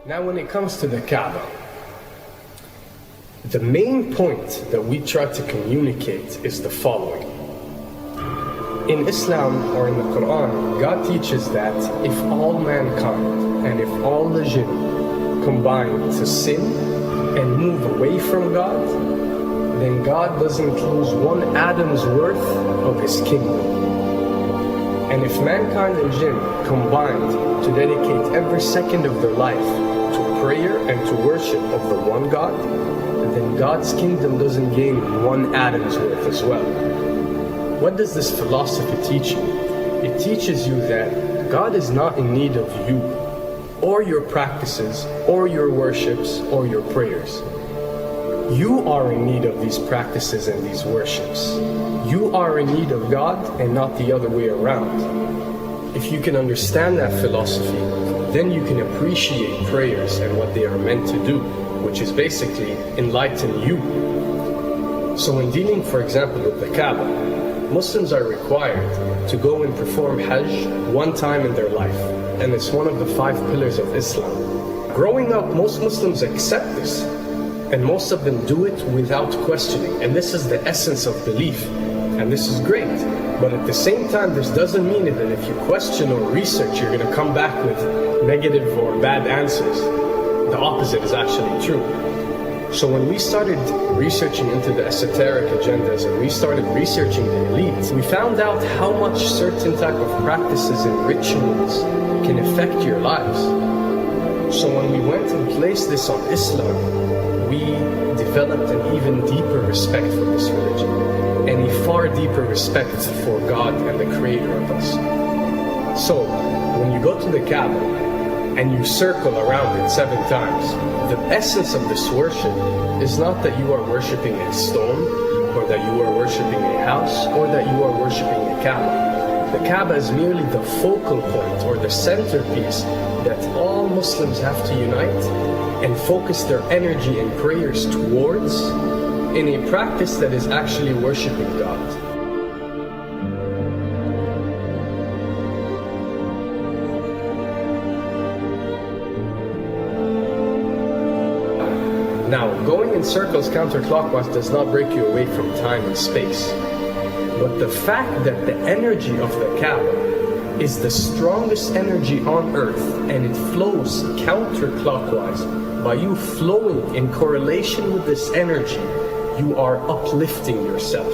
Now when it comes to the Kaaba, the main point that we try to communicate is the following. In Islam or in the Quran, God teaches that if all mankind and if all the jinn combine to sin and move away from God, then God doesn't lose one atom's worth of His kingdom. And if mankind and jinn combined to dedicate every second of their life to prayer and to worship of the one God, then God's kingdom doesn't gain one atom's worth as well. What does this philosophy teach you? It teaches you that God is not in need of you, or your practices, or your worships, or your prayers. You are in need of these practices and these worships. You are in need of God and not the other way around. If you can understand that philosophy, then you can appreciate prayers and what they are meant to do, which is basically enlighten you. So when dealing, for example, with the Kaaba, Muslims are required to go and perform Hajj one time in their life, and it's one of the 5 pillars of Islam. Growing up, most Muslims accept this, and most of them do it without questioning, and this is the essence of belief, and this is great. But at the same time, this doesn't mean that if you question or research, you're going to come back with negative or bad answers. The opposite is actually true. So when we started researching into the esoteric agendas and we started researching the elite, we found out how much certain type of practices and rituals can affect your lives. So when we went and placed this on Islam, we developed an even deeper respect for this religion and a far deeper respect for God and the Creator of us. So when you go to the Kaaba and you circle around it 7 times, the essence of this worship is not that you are worshipping a stone, or that you are worshipping a house, or that you are worshipping a Kaaba. The Kaaba is merely the focal point or the centerpiece that all Muslims have to unite and focus their energy and prayers towards in a practice that is actually worshipping God. Now, going in circles counterclockwise does not break you away from time and space. But the fact that the energy of the Kaaba is the strongest energy on earth and it flows counterclockwise, by you flowing in correlation with this energy, you are uplifting yourself.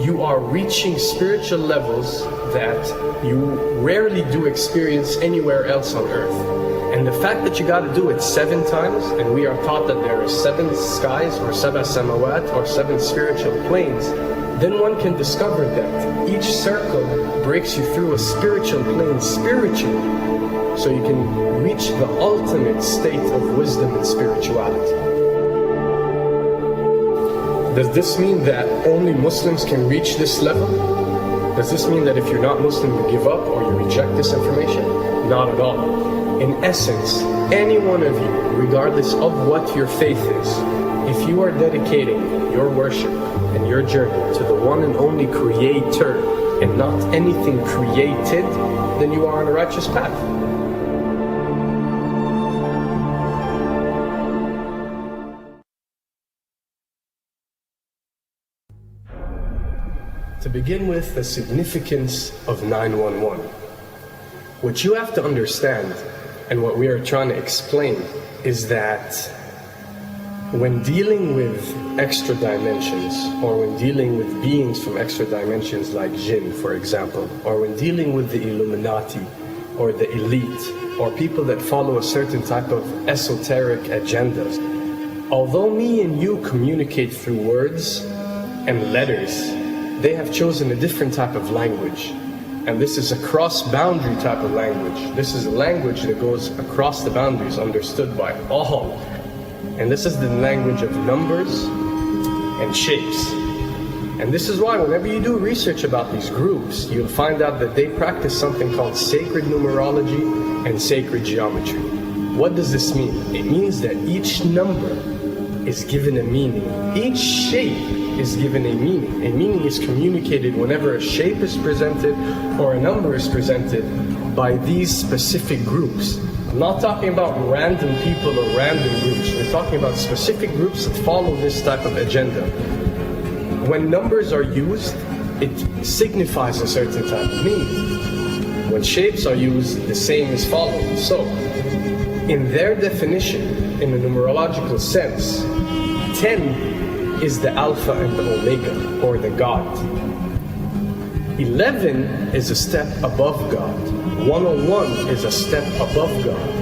You are reaching spiritual levels that you rarely do experience anywhere else on earth. And the fact that you got to do it 7 times, and we are taught that there are 7 skies or 7 samawat or 7 spiritual planes, then one can discover that each circle breaks you through a spiritual plane spiritually, so you can reach the ultimate state of wisdom and spirituality. Does this mean that only Muslims can reach this level? Does this mean that if you're not Muslim you give up or you reject this information? Not at all. In essence, any one of you, regardless of what your faith is, if you are dedicating your worship and your journey to the one and only Creator and not anything created, then you are on a righteous path. To begin with, the significance of 911. What you have to understand, and what we are trying to explain, is that when dealing with extra dimensions, or when dealing with beings from extra dimensions like jinn, for example, or when dealing with the Illuminati, or the elite, or people that follow a certain type of esoteric agendas, although me and you communicate through words and letters, they have chosen a different type of language. And this is a cross-boundary type of language. This is a language that goes across the boundaries, understood by all. And this is the language of numbers and shapes. And this is why whenever you do research about these groups, you'll find out that they practice something called sacred numerology and sacred geometry. What does this mean? It means that each number is given a meaning. Each shape is given a meaning. A meaning is communicated whenever a shape is presented or a number is presented by these specific groups. I'm not talking about random people or random groups. We're talking about specific groups that follow this type of agenda. When numbers are used, it signifies a certain type of meaning. When shapes are used, the same is followed. So, in their definition, in a numerological sense, 10 is the Alpha and the Omega, or the God. 11 is a step above God. 101 is a step above God.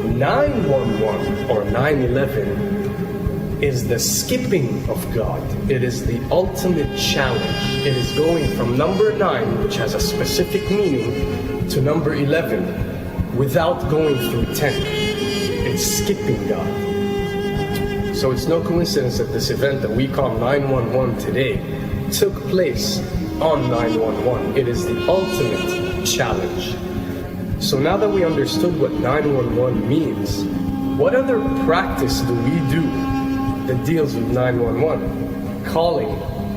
911 or 911 is the skipping of God. It is the ultimate challenge. It is going from number 9, which has a specific meaning, to number 11 without going through 10. It's skipping God. So it's no coincidence that this event that we call 911 today took place on 911. It is the ultimate challenge. So now that we understood what 911 means, what other practice do we do that deals with 911? Calling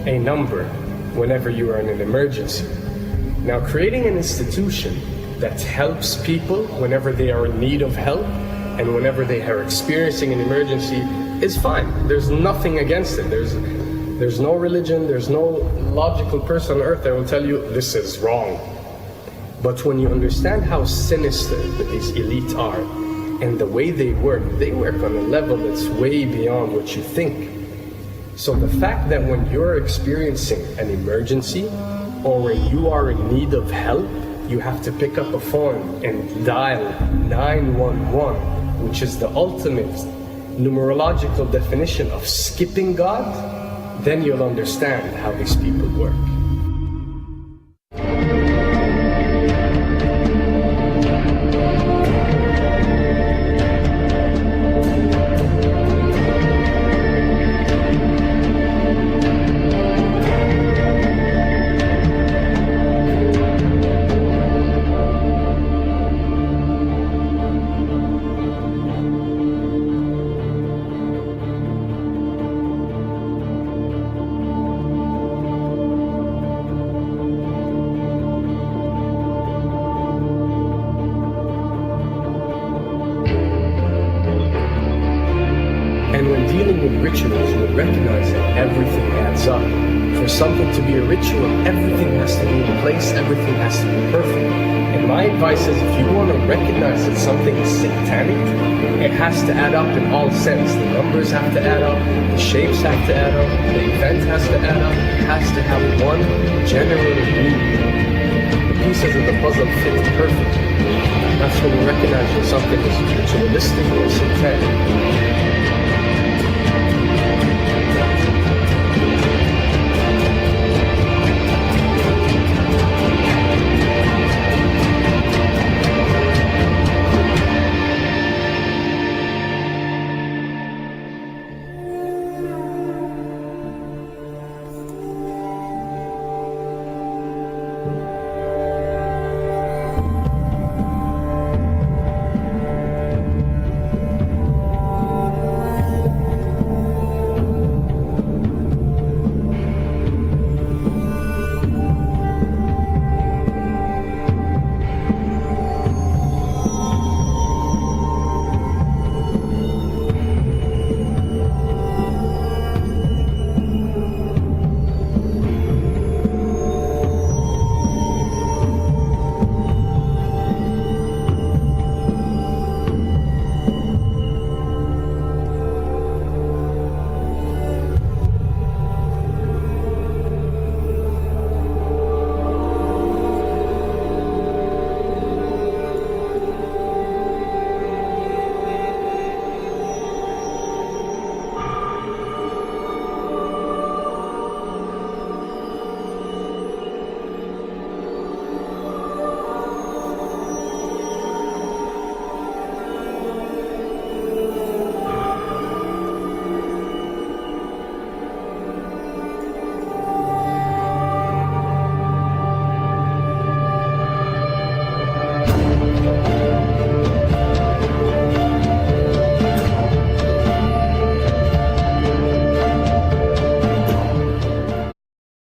a number whenever you are in an emergency. Now, creating an institution that helps people whenever they are in need of help and whenever they are experiencing an emergency is fine. There's nothing against it. There's no religion, there's no logical person on earth that will tell you this is wrong. But when you understand how sinister these elite are and the way they work on a level that's way beyond what you think. So the fact that when you're experiencing an emergency or when you are in need of help, you have to pick up a phone and dial 911, which is the ultimate numerological definition of skipping God, then you'll understand how these people work. And when dealing with rituals, we recognize that everything adds up. For something to be a ritual, everything has to be in place, everything has to be perfect. And my advice is, if you want to recognize that something is satanic, it has to add up in all sense. The numbers have to add up, the shapes have to add up, the event has to add up, it has to have one general meaning. The pieces of the puzzle fit perfectly. That's when we recognize when something is ritualistic or satanic.